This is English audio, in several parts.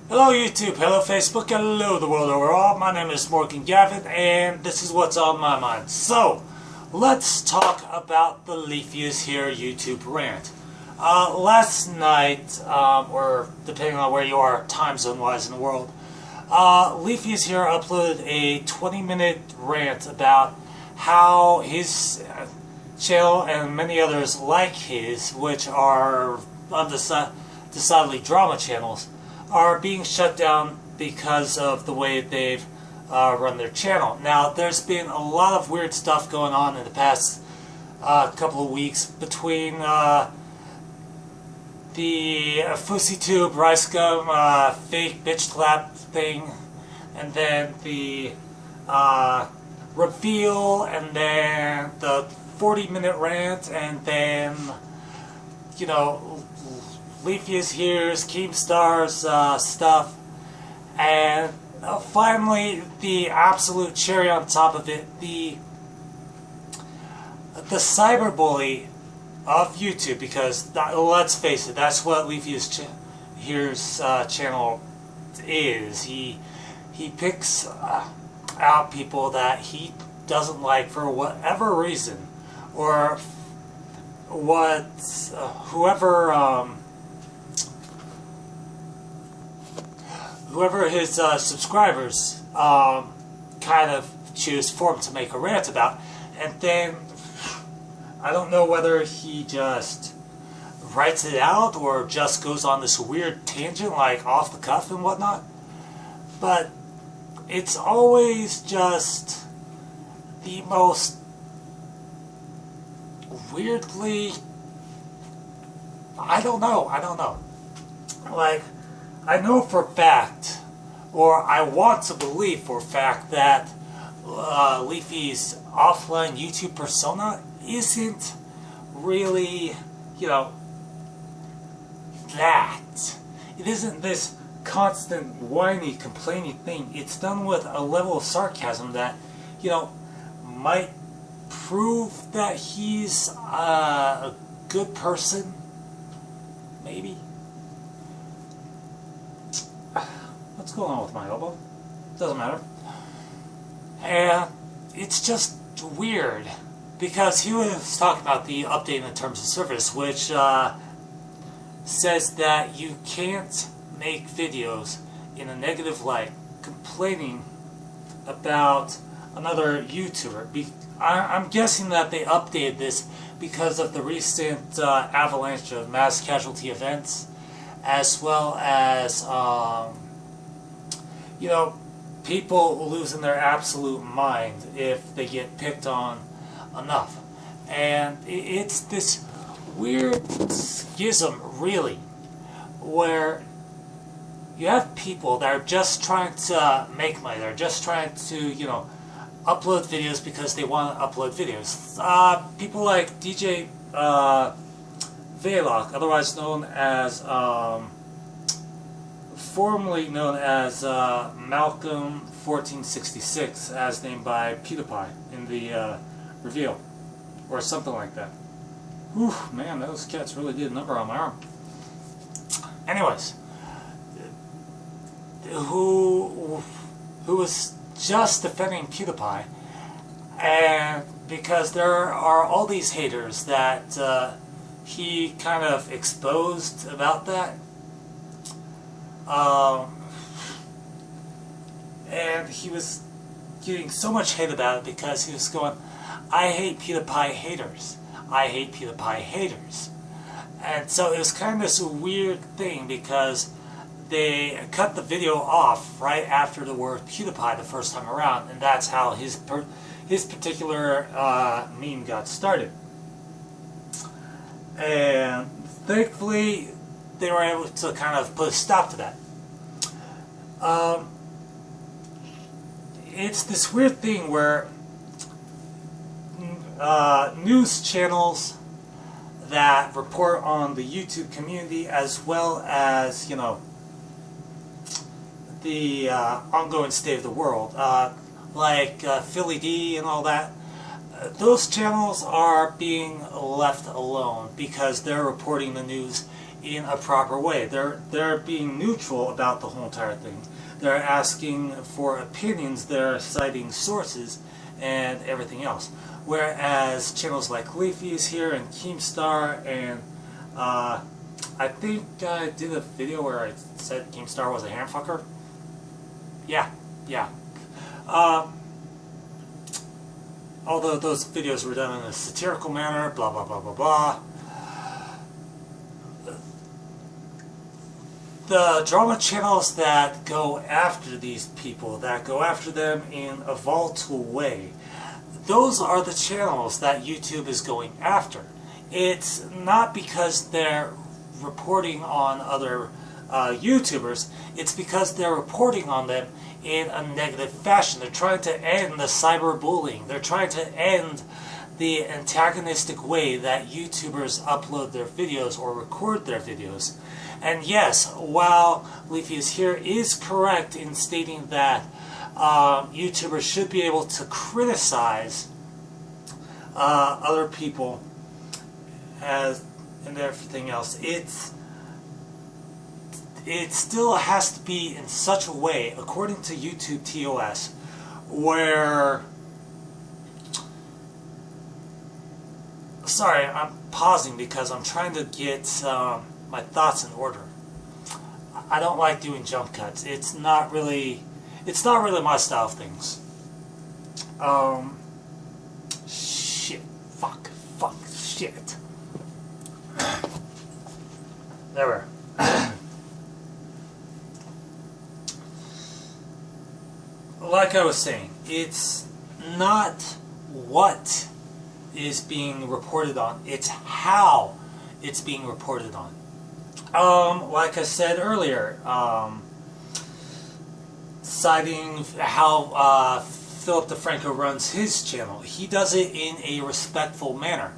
Hello YouTube, hello Facebook, hello the world overall. My name is Morgan Gavin, and this is what's on my mind. So, let's talk about the Leafy is Here YouTube rant. Last night, or depending on where you are time zone wise in the world, Leafy is Here uploaded a 20-minute rant about how his channel and many others like his, which are decidedly drama channels, are being shut down because of the way they've run their channel. Now, there's been a lot of weird stuff going on in the past couple of weeks between the FouseyTube Ricegum fake bitch clap thing, and then the reveal, and then the 40-minute rant, and then, you know, Leafy is Here's Keemstar's stuff, and finally the absolute cherry on top of it, the cyberbully of YouTube, because let's face it, that's what Leafy is Here's channel is. He picks out people that he doesn't like for whatever reason, or whoever his subscribers kind of choose for him to make a rant about. And then I don't know whether he just writes it out or just goes on this weird tangent, like off the cuff and whatnot, but it's always just the most weirdly, I don't know, like, I know for a fact, or I want to believe for a fact, that Leafy's offline YouTube persona isn't really, you know, that. It isn't this constant whiny, complaining thing. It's done with a level of sarcasm that, you know, might prove that he's a good person, maybe. What's going on with my elbow? Doesn't matter. And it's just weird, because he was talking about the update in the terms of service, which says that you can't make videos in a negative light complaining about another YouTuber. I'm guessing that they updated this because of the recent avalanche of mass casualty events, as well as you know, people losing their absolute mind if they get picked on enough. And it's this weird schism, really, where you have people that are just trying to make money. They're just trying to, you know, upload videos because they want to upload videos. People like DJ Vlog, otherwise known as formerly known as Malcolm1466, as named by PewDiePie in the reveal, or something like that. Whew, man, those cats really did a number on my arm. Anyways, who was just defending PewDiePie, and because there are all these haters that he kind of exposed about that. And he was getting so much hate about it because he was going, I hate PewDiePie haters. I hate PewDiePie haters. And so it was kind of this weird thing, because they cut the video off right after the word PewDiePie the first time around, and that's how his particular meme got started. And thankfully, they were able to kind of put a stop to that. It's this weird thing where news channels that report on the YouTube community, as well as, you know, the ongoing state of the world, like Philly D and all that, those channels are being left alone because they're reporting the news in a proper way. They're being neutral about the whole entire thing. They're asking for opinions. They're citing sources and everything else. Whereas channels like Leafy's here and Keemstar and I think I did a video where I said Keemstar was a hamfucker. Yeah. Although those videos were done in a satirical manner, blah blah blah blah blah. The drama channels that go after these people, that go after them in a volatile way, those are the channels that YouTube is going after. It's not because they're reporting on other YouTubers, it's because they're reporting on them in a negative fashion. They're trying to end the cyberbullying. They're trying to end the antagonistic way that YouTubers upload their videos or record their videos. And yes, while Leafy is here is correct in stating that YouTubers should be able to criticize other people as and everything else, it still has to be in such a way, according to YouTube TOS, where... Sorry, I'm pausing because I'm trying to get my thoughts in order. I don't like doing jump cuts. It's not really my style of things. Shit. Fuck. Shit. There we are. Like I was saying, it's not what is being reported on, it's how it's being reported on. Like I said earlier, citing how Philip DeFranco runs his channel, he does it in a respectful manner.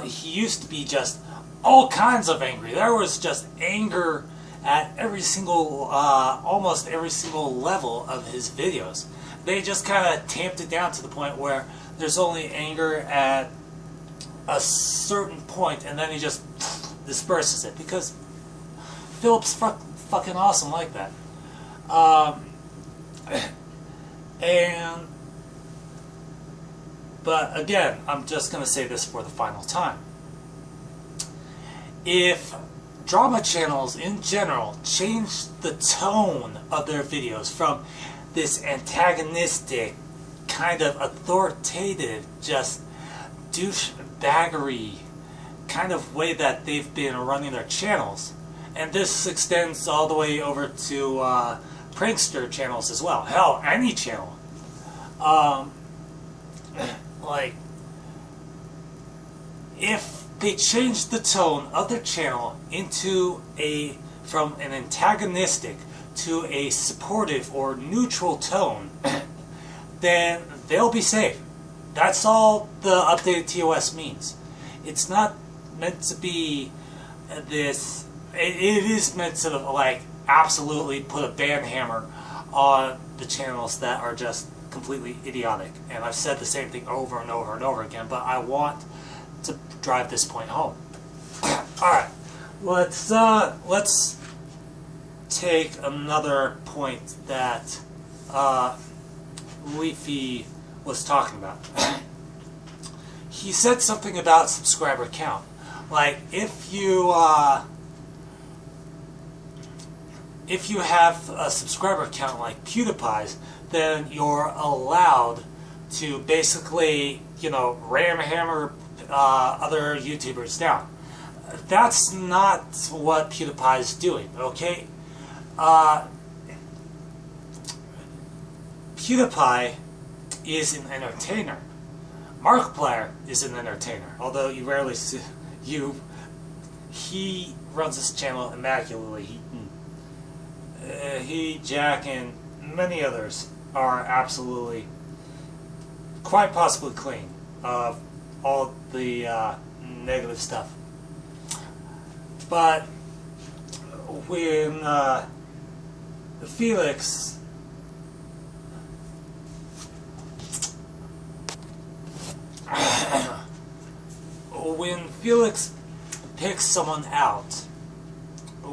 He used to be just all kinds of angry. There was just anger at every single, almost every single level of his videos. They just kind of tamped it down to the point where there's only anger at a certain point, and then he just disperses it, because Philip's fucking awesome like that. But again, I'm just going to say this for the final time. If drama channels in general change the tone of their videos from this antagonistic, kind of authoritative, just douchebaggery kind of way that they've been running their channels, and this extends all the way over to prankster channels as well. Hell, any channel. Like, if they change the tone of their channel into from an antagonistic to a supportive or neutral tone, then they'll be safe. That's all the updated TOS means. It's not meant to be this... It is meant to, like, absolutely put a ban hammer on the channels that are just completely idiotic. And I've said the same thing over and over and over again, but I want to drive this point home. Alright, let's take another point that Leafy was talking about. He said something about subscriber count. Like, if you have a subscriber count like PewDiePie's, then you're allowed to basically, ram hammer other YouTubers down. That's not what PewDiePie is doing, okay? PewDiePie is an entertainer. Markiplier is an entertainer, although you rarely see he runs his channel immaculately. He, Jack, and many others are absolutely, quite possibly clean of all the negative stuff. But when Felix picks someone out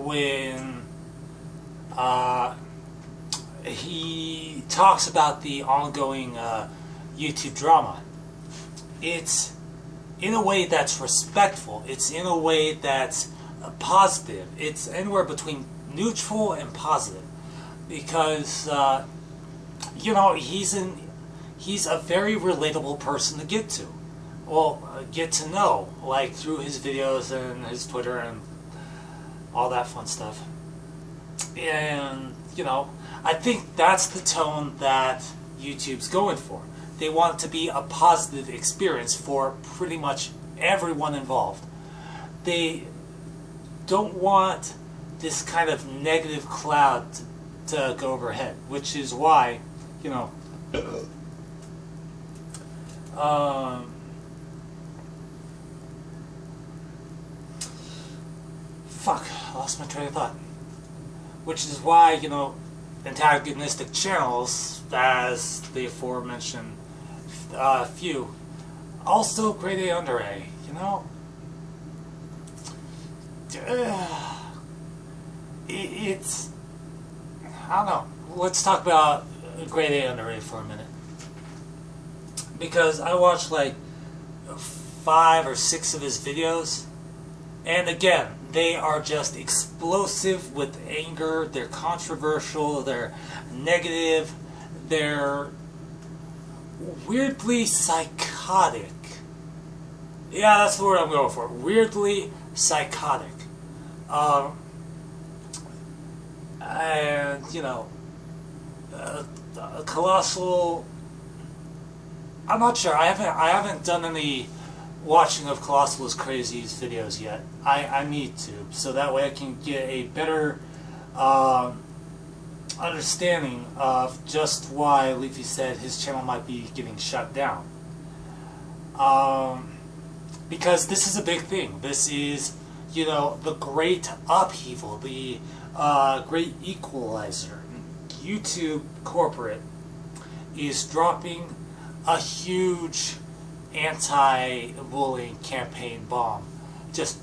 when he talks about the ongoing YouTube drama. It's in a way that's respectful. It's in a way that's positive. It's anywhere between neutral and positive, because you know, he's a very relatable person to get to. Well, get to know, like through his videos and his Twitter and all that fun stuff. And you know, I think that's the tone that YouTube's going for. They want it to be a positive experience for pretty much everyone involved. They don't want this kind of negative cloud to go overhead, which is why, you know, fuck, I lost my train of thought. Which is why, you know, antagonistic channels, as the aforementioned few, also grade A under A, you know? It's, I don't know, let's talk about grade A under A for a minute. Because I watched like 5 or 6 of his videos, and again, they are just explosive with anger, they're controversial, they're negative, they're weirdly psychotic. Yeah, that's the word I'm going for. Weirdly psychotic. And, you know, Colossal, I'm not sure. I haven't done any watching of Colossal's Crazy's videos yet. I need to, so that way I can get a better understanding of just why Leafy said his channel might be getting shut down. Because this is a big thing. This is, you know, the great upheaval, the great equalizer. YouTube corporate is dropping a huge anti-bullying campaign bomb. Just,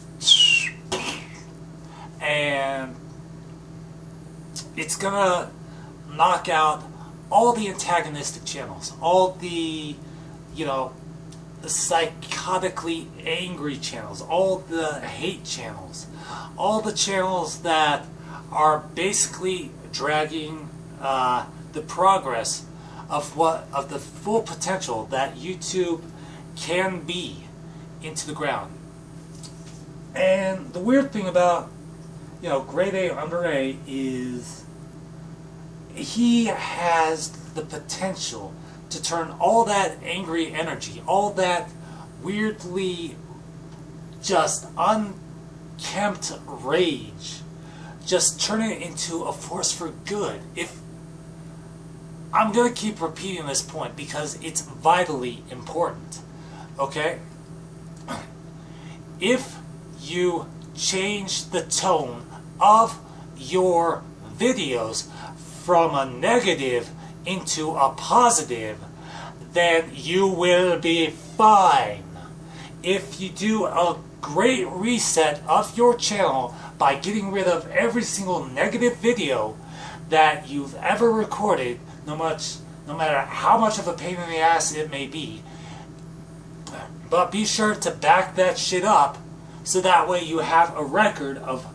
and it's gonna knock out all the antagonistic channels, all the, you know, the psychotically angry channels, all the hate channels, all the channels that are basically dragging the progress of the full potential that YouTube can be into the ground. And the weird thing about, you know, grade A under A is he has the potential to turn all that angry energy, all that weirdly just unkempt rage, just turn it into a force for good. If I'm going to keep repeating this point because it's vitally important, okay? If you change the tone of your videos from a negative into a positive, then you will be fine. If you do a great reset of your channel by getting rid of every single negative video that you've ever recorded, no matter how much of a pain in the ass it may be, but be sure to back that shit up so that way you have a record of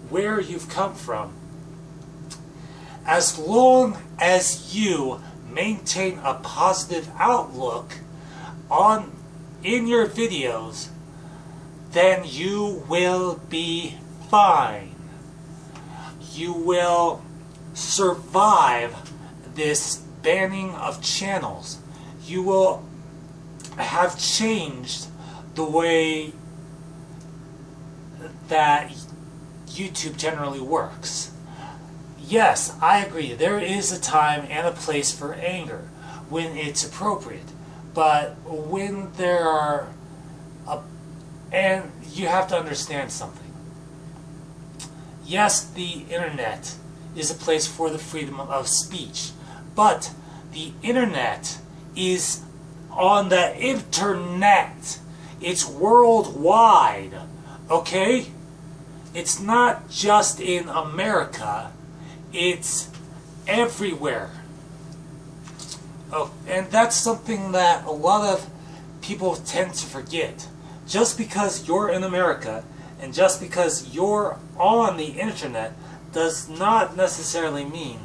where you've come from. As long as you maintain a positive outlook in your videos, then you will be fine. You will survive this banning of channels. You will have changed the way that YouTube generally works. Yes, I agree, there is a time and a place for anger when it's appropriate, but when there are and you have to understand something. Yes, the internet is a place for the freedom of speech, but the internet is on the internet. It's worldwide, okay? it's not just in America, it's everywhere. Oh, and that's something that a lot of people tend to forget. Just because you're in America and just because you're on the internet does not necessarily mean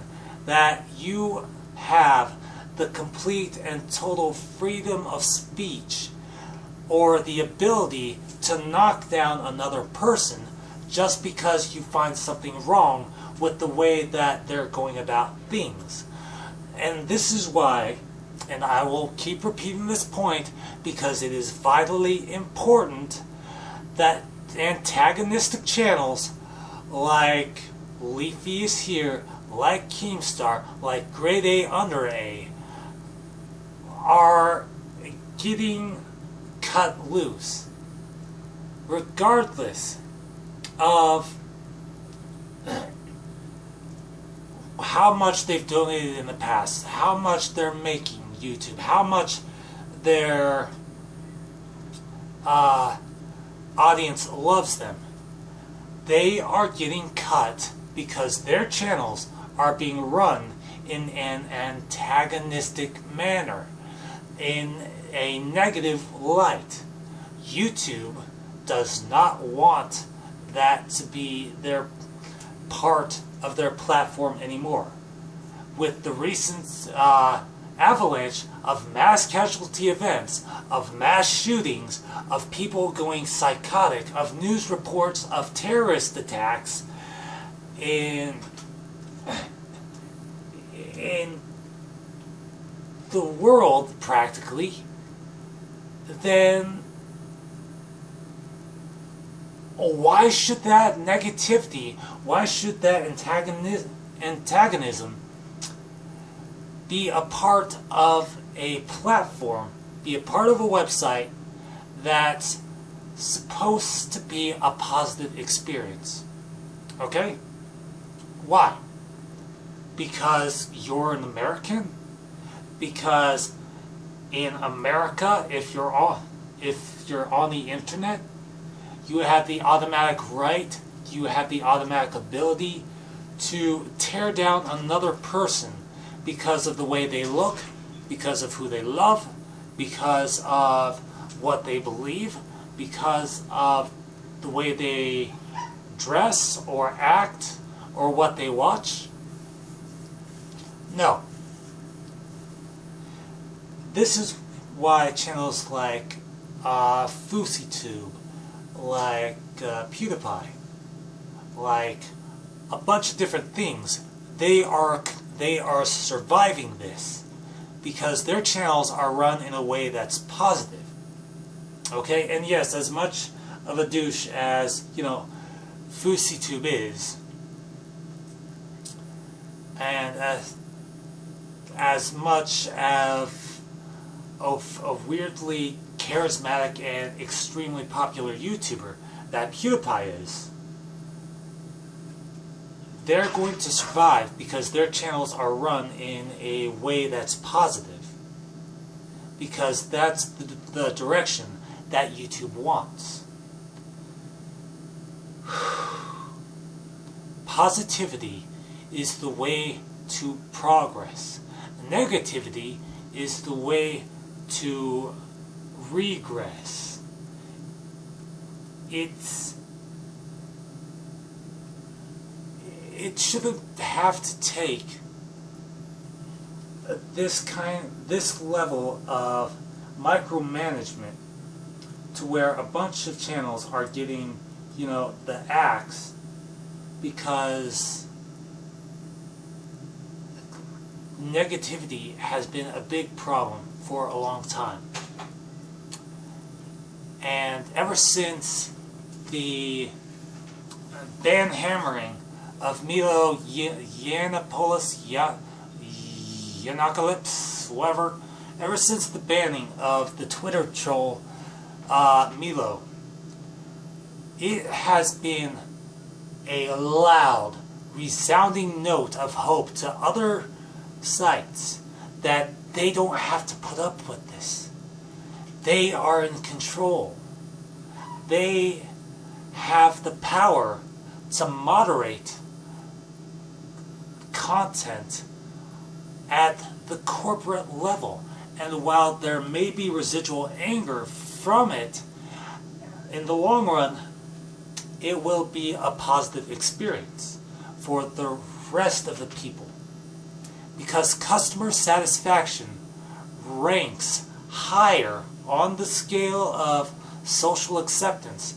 that you have the complete and total freedom of speech or the ability to knock down another person just because you find something wrong with the way that they're going about things. And this is why, and I will keep repeating this point because it is vitally important, that antagonistic channels like Leafy is Here, like Keemstar, like Grade A Under A are getting cut loose, regardless of how much they've donated in the past, how much they're making YouTube, how much their audience loves them. They are getting cut because their channels are being run in an antagonistic manner, in a negative light. YouTube does not want that to be their part of their platform anymore. With the recent avalanche of mass casualty events, of mass shootings, of people going psychotic, of news reports of terrorist attacks in the world practically, then why should that negativity, why should that antagonism be a part of a platform, be a part of a website that's supposed to be a positive experience? Okay? Why? Because you're an American? Because in America, if you're on the internet, you have the automatic right, you have the automatic ability to tear down another person because of the way they look, because of who they love, because of what they believe, because of the way they dress or act or what they watch. No. This is why channels like FouseyTube, like PewDiePie, like a bunch of different things, they are surviving this because their channels are run in a way that's positive. Okay, and yes, as much of a douche as FouseyTube is, and as much of a weirdly charismatic and extremely popular YouTuber that PewDiePie is, they're going to survive because their channels are run in a way that's positive, because that's the direction that YouTube wants. Positivity is the way to progress. Negativity is the way to regress. It shouldn't have to take this level of micromanagement to where a bunch of channels are getting, the axe because negativity has been a big problem for a long time. And ever since the ban hammering of Milo Yiannopoulos, whatever, ever since the banning of the Twitter troll Milo, it has been a loud, resounding note of hope to other sites that they don't have to put up with this. They are in control. They have the power to moderate content at the corporate level. And while there may be residual anger from it, in the long run, it will be a positive experience for the rest of the people. Because customer satisfaction ranks higher on the scale of social acceptance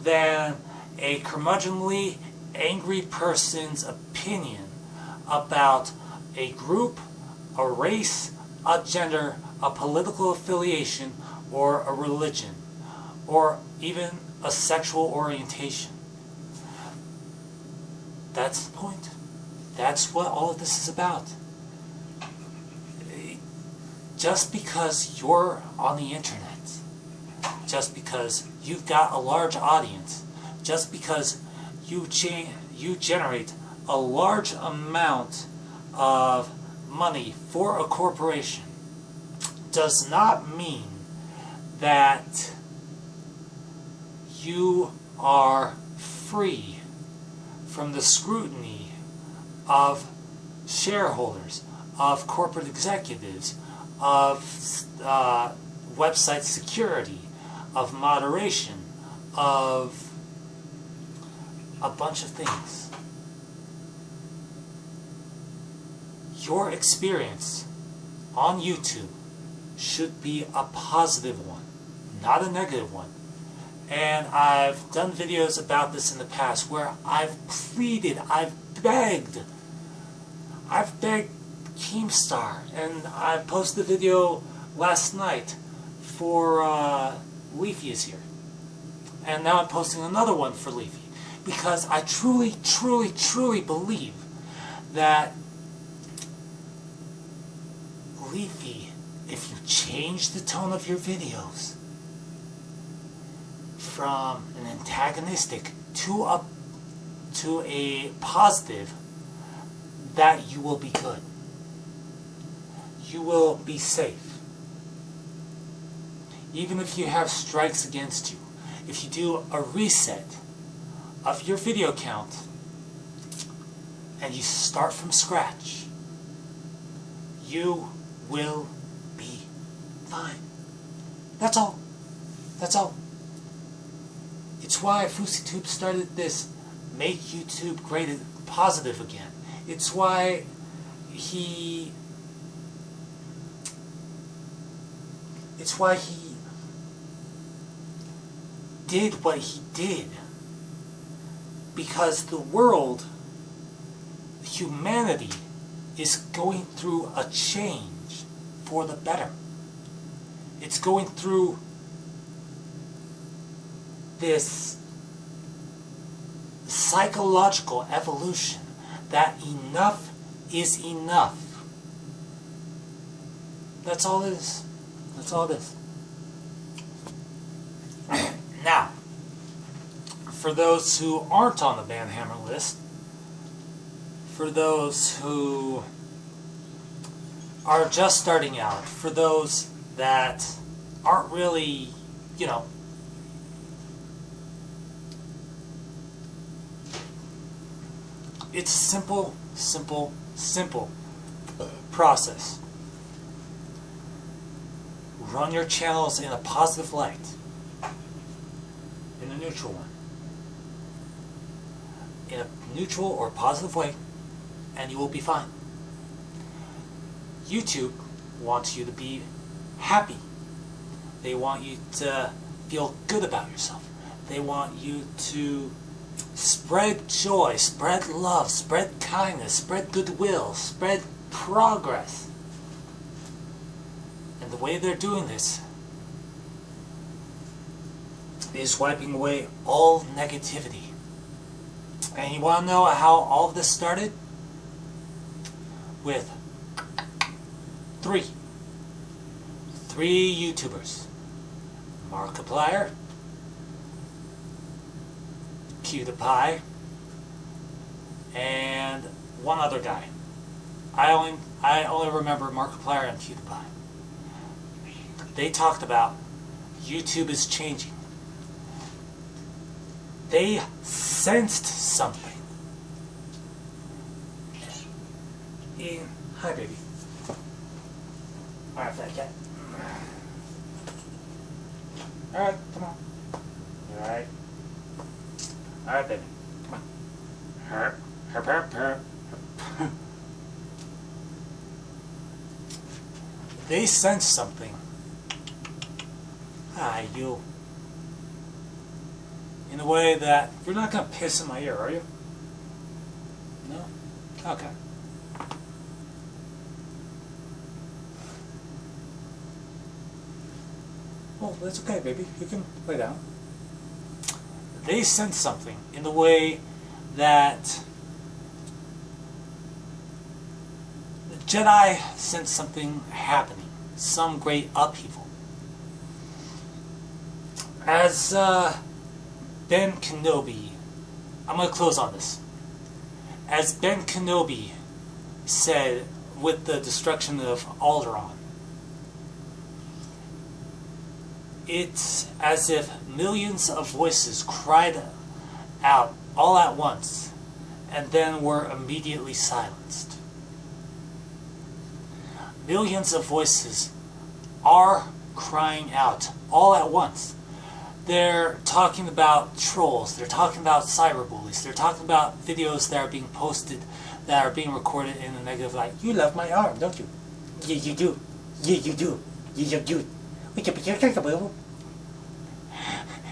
than a curmudgeonly, angry person's opinion about a group, a race, a gender, a political affiliation, or a religion, or even a sexual orientation. That's the point. That's what all of this is about. Just because you're on the internet, just because you've got a large audience, just because you generate a large amount of money for a corporation, does not mean that you are free from the scrutiny of shareholders, of corporate executives, of website security, of moderation, of a bunch of things. Your experience on YouTube should be a positive one, not a negative one. And I've done videos about this in the past where I've pleaded, I've begged Keemstar, and I posted a video last night for Leafy is here. And now I'm posting another one for Leafy, because I truly, truly, truly believe that Leafy, if you change the tone of your videos from an antagonistic to a positive, that you will be good. You will be safe. Even if you have strikes against you, if you do a reset of your video count and you start from scratch, you will be fine. That's all. That's all. It's why FouseyTube started this Make YouTube Great and Positive Again. It's why he did what he did. Because the world, humanity, is going through a change for the better. It's going through this psychological evolution that enough is enough. That's all it is. That's all it is. Now, for those who aren't on the Banhammer list, for those who are just starting out, for those that aren't really, it's a simple process. Run your channels in a positive light, in a neutral one, in a neutral or positive way, and you will be fine. YouTube wants you to be happy. They want you to feel good about yourself. They want you to spread joy, spread love, spread kindness, spread goodwill, spread progress. And the way they're doing this is wiping away all negativity. And you want to know how all of this started? With three YouTubers. Markiplier, PewDiePie, and one other guy. I only remember Markiplier and PewDiePie. They talked about YouTube is changing. They sensed something. Hi, baby. Alright, fat cat. Alright, come on. Alright. Alright, baby. Come on. Herp, herp, herp, herp. They sense something. Hi, you. In a way that you're not going to piss in my ear, are you? No? Okay. Well, that's okay, baby. You can lay down. They sense something in the way that the Jedi sense something happening, some great upheaval. As Ben Kenobi, I'm going to close on this. As Ben Kenobi said with the destruction of Alderaan, it's as if millions of voices cried out all at once and then were immediately silenced. Millions of voices are crying out all at once. They're talking about trolls, they're talking about cyberbullies, they're talking about videos that are being posted, that are being recorded in a negative light. You love my arm, don't you? Yeah, you do. Yeah, you do. Yeah, you do.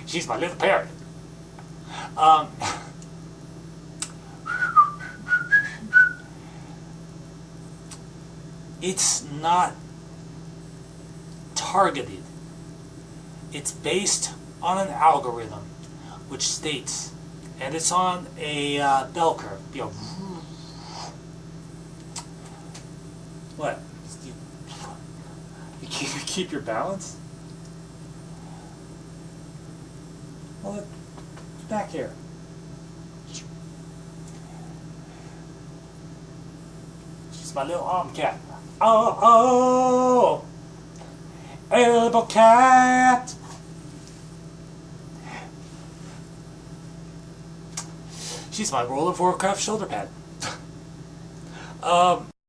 She's my little parrot. It's not targeted. It's based on an algorithm which states, and it's on a bell curve. What? You keep your balance? Well, back here. She's my little arm cat. Oh, a little cat. She's my World of Warcraft shoulder pad.